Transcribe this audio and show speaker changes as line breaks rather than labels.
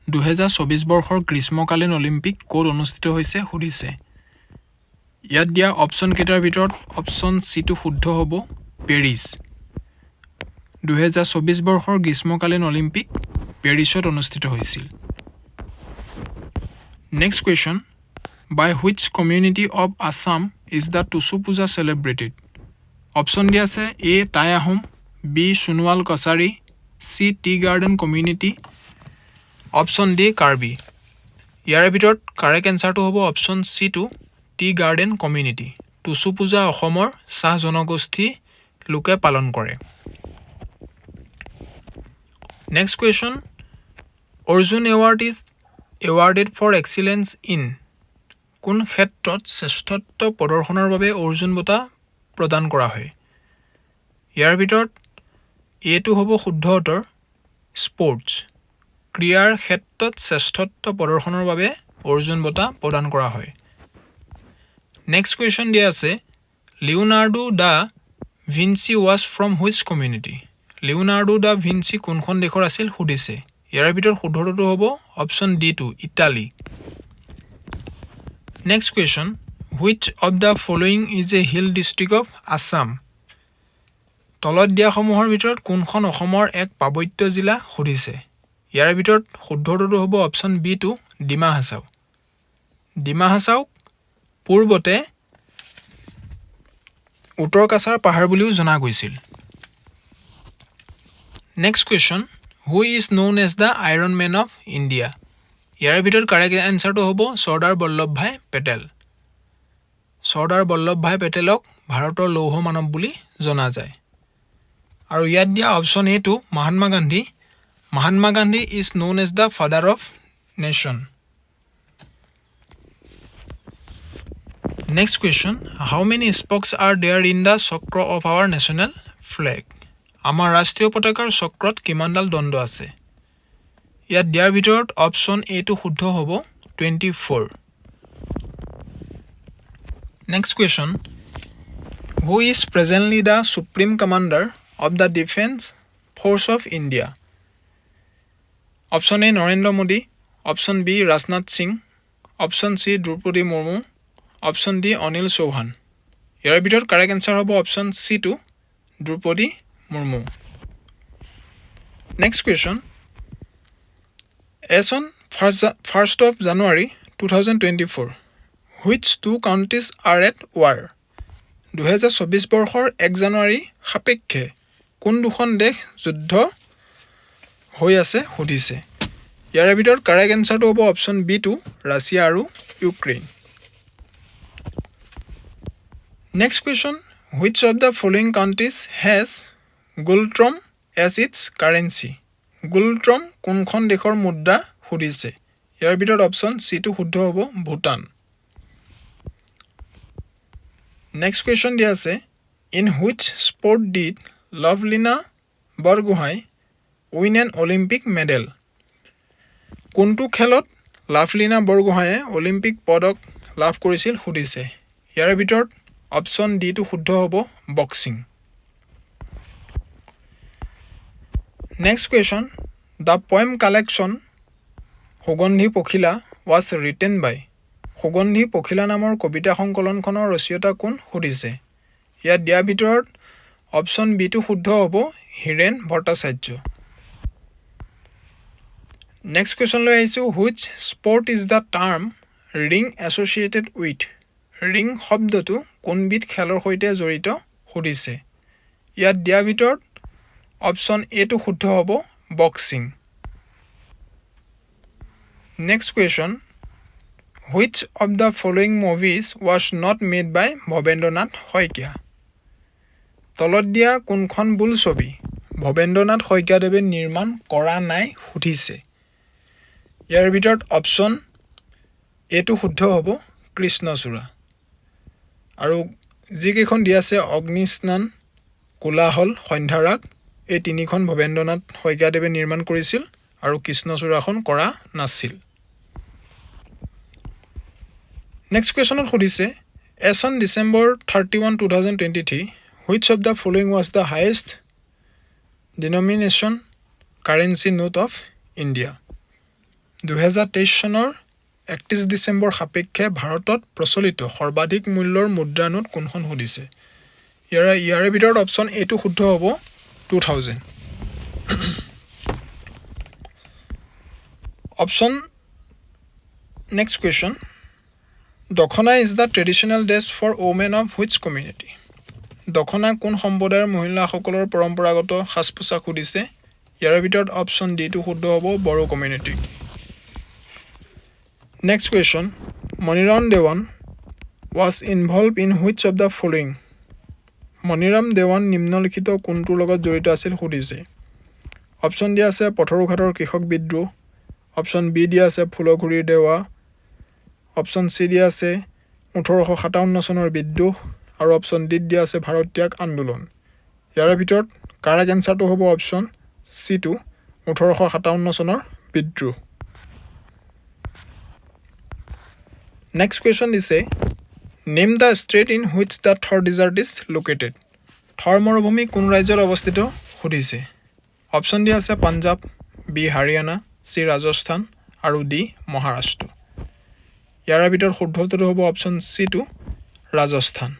2024 বৰ্ষৰ গ্ৰীষ্মকালীন অলিম্পিক ক'ত অনুষ্ঠিত হৈছে সুধিছে। ইয়াত দিয়া অপশ্যন কেইটাৰ ভিতৰত অপশ্যন চিটো শুদ্ধ হ'ব, পেৰিছ। 2024 বৰ্ষৰ গ্ৰীষ্মকালীন অলিম্পিক পেৰিছত অনুষ্ঠিত হৈছিল। Next question, by which community of Assam is the Tusu puja celebrated? Option দিয়া আছে A Tai Ahom, B Sonowal Kachari, C tea garden community, option D Karbi. ইয়াৰ ভিতৰত কাৰেক্ট এনচাৰটো হ'ব অপশ্যন চিটো tea garden community. Tusu puja অসমৰ চাহ জনগোষ্ঠী লোকে পালন কৰে। Next question, Arjuna award is awarded for excellence in? কোন ক্ষেত্ৰত শ্ৰেষ্ঠত্ব প্ৰদৰ্শনৰ বাবে অৰ্জুন বঁটা প্ৰদান কৰা হয়? ইয়াৰ ভিতৰত এটো হ'ব শুদ্ধ উত্তৰ, স্পৰ্টছ। ক্ৰীড়াৰ ক্ষেত্ৰত শ্ৰেষ্ঠত্ব প্ৰদৰ্শনৰ বাবে অৰ্জুন বঁটা প্ৰদান কৰা হয়। নেক্সট কুৱেশ্যন দিয়া আছে, Leonardo da Vinci was from which community? Leonardo da Vinci কোনখন দেশৰ আছিল সুধিছে। ইয়াৰ ভিতৰত শুদ্ধটো হ'ব অপশ্যন ডিটো, Italy. Next question, which of the following is a hill district of Assam? তলত দিয়াসমূহৰ ভিতৰত কোনখন অসমৰ এক পাৰ্বত্য জিলা সুধিছে। ইয়াৰ ভিতৰত শুদ্ধটো হ'ব অপশ্যন বিটো, ডিমা হাছাও। ডিমা হাছাওক পূৰ্বতে উত্তৰ কাছাৰ পাহাৰ বুলিও জনা গৈছিল। Next question, who is known as the iron man of India? ইয়াৰ ভিতৰত কাৰেক্ট এনচাৰটো হ'ব চৰ্দাৰ বল্লভ ভাই পেটেল। চৰ্দাৰ বল্লভ ভাই পেটেলক ভাৰতৰ লৌহ মানৱ বুলি জনা যায়। আৰু ইয়াত দিয়া অপশ্যন এটো Mahatma Gandhi. Mahatma Gandhi is known as the father of nation. Next question, how many spokes are there in the chakra of our national flag? আমাৰ ৰাষ্ট্ৰীয় পতাকাৰ চক্ৰত কিমানডাল দণ্ড আছে? ইয়াত দিয়াৰ ভিতৰত অপশ্যন এটো শুদ্ধ হ'ব, 24। Next question, who is presently the supreme commander of the defence force of India? Option A Narendra Modi, option B Rajnath Singh, option C Droupadi Murmu, option D Anil Chauhan. ইয়াৰ ভিতৰত কাৰেক্ট এনচাৰ হ'ব অপশ্যন চিটো, Droupadi Murmu. Next question, as on 1st of January 2024 which two countries are at war? 2024 বৰ্ষৰ 1 জানুৱাৰী সাপেক্ষে কোন দুখন দেশ যুদ্ধ হৈ আছে সুধিছে। ইয়াৰ ভিতৰত কাৰেক্ট এনচাৰটো হ'ব অপশ্যন বিটো, ৰাছিয়া আৰু Ukraine. Next question, which of the following countries has ngultrum as its currency? Ngultrum কোনখন দেশৰ মুদ্ৰা সুধিছে। ইয়াৰ ভিতৰত অপশ্যন চিটো শুদ্ধ হ'ব, ভূটান। নেক্সট কুৱেশ্যন দিয়া আছে, in which sport did Lovlina Borgohain win N Olympic medal? কোনটো খেলত লাভলীনা বৰগোহাঁয়ে অলিম্পিক পদক লাভ কৰিছিল সুধিছে। ইয়াৰ ভিতৰত অপশ্যন ডিটো শুদ্ধ হ'ব, boxing. Next question, the poem collection সুগন্ধি পখিলা ৱাজ ৰিটেন বাই? সুগন্ধি পখিলা নামৰ কবিতা সংকলনখনৰ ৰচয়িতা কোন সুধিছে। ইয়াত দিয়াৰ ভিতৰত অপশ্যন বিটো শুদ্ধ হ'ব, হীৰেণ ভট্টাচাৰ্য। নেক্সট কুৱেশ্যন লৈ আহিছোঁ, which sport is the term ring associated with? Ring শব্দটো কোনবিধ খেলৰ সৈতে জড়িত সুধিছে। ইয়াত দিয়াৰ ভিতৰত অপশ্যন এটো শুদ্ধ হ'ব, boxing. Next question, which of the following movies was not made by Bhabendranath Saikia? তলত দিয়া কোনখন বোলছবি ভৱেন্দ্ৰনাথ শইকীয়াদেৱে নিৰ্মাণ কৰা নাই সুধিছে। ইয়াৰ ভিতৰত অপশ্যন এটো শুদ্ধ হ'ব, কৃষ্ণচূড়া। আৰু যিকেইখন দিয়া আছে অগ্নিস্নান, কোলাহল, সন্ধ্যাৰাগ, এই তিনিখন ভৱেন্দ্ৰনাথ শইকীয়াদেৱে নিৰ্মাণ কৰিছিল আৰু কৃষ্ণচূড়াখন কৰা নাছিল। নেক্সট কুৱেশ্যনত সুধিছে, as on December 31, 2023 which of the following was the highest denomination currency note of India? 2023 চনৰ 31 ডিচেম্বৰ সাপেক্ষে ভাৰতত প্ৰচলিত সৰ্বাধিক মূল্যৰ মুদ্ৰা নোট কোনখন সুধিছে ইয়াৰে ভিতৰত অপশ্যন এটো শুদ্ধ হ'ব 2000 option next question dokhona is the traditional dress for women of which community dokhona কোন সম্প্ৰদায়ৰ মহিলাসকলৰ পৰম্পৰাগত সাজ পোছাক সুধিছে ইয়াৰ ভিতৰত অপশ্যন ডিটো শুদ্ধ হ'ব Bodo community next question Maniram Dewan was involved in which of the following Maniram Dewan নিম্নলিখিত কোনটোৰ লগত জড়িত আছিল সুধিছে অপশ্যন দিয়া আছে পথৰুঘাটৰ কৃষক বিদ্ৰোহ অপশ্যন বি দিয়া আছে ফুলগুৰিৰ দেৱা অপশ্যন চি দিয়া আছে 1857 চনৰ বিদ্ৰোহ আৰু অপশ্যন ডি দিয়া আছে ভাৰত ত্যাগ আন্দোলন ইয়াৰ ভিতৰত কাৰেক্ট এনসাৰটো হ'ব অপশ্যন চি টো 1857 চনৰ বিদ্ৰোহ নেক্সট কুৱেশ্যন দিছে name the state in which the থৰ ডিজাৰ্ট ইজ লোকেটেড থৰ মৰুভূমি কোন ৰাজ্যত অৱস্থিত সুধিছে অপশ্যন দিয়া আছে পাঞ্জাৱ বি হাৰিয়ানা চি ৰাজস্থান আৰু ডি মহাৰাষ্ট্ৰ ইয়াৰ ভিতৰত শুদ্ধ উত্তৰটো হ'ব অপশ্যন চি টো ৰাজস্থান